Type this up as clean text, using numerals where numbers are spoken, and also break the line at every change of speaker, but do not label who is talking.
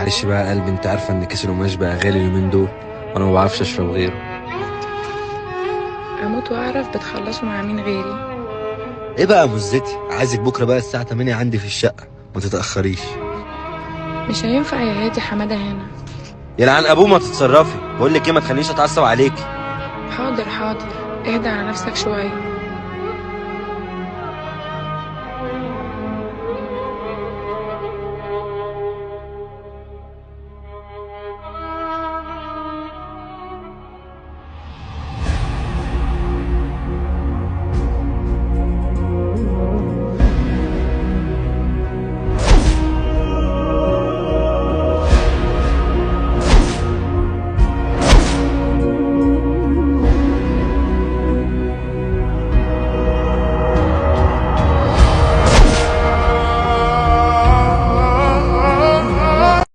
معلش بقى يا قلبي، انت عارفه ان كيس القماش بقى غالي اليومين دول، وانا ما بعرفش اشرب غيره.
اموت واعرف بتخلصوا مع مين غيري.
ايه بقى مزتي؟ عايزك بكره بقى الساعه 8 عندي في الشقه، ما تتاخريش.
مش هينفع يا هادي، حماده هنا.
يلعن ابوه، ما تتصرفي. بقول لك ايه، ما تخلينيش اتعصب عليكي.
حاضر حاضر، اهدى على نفسك شويه.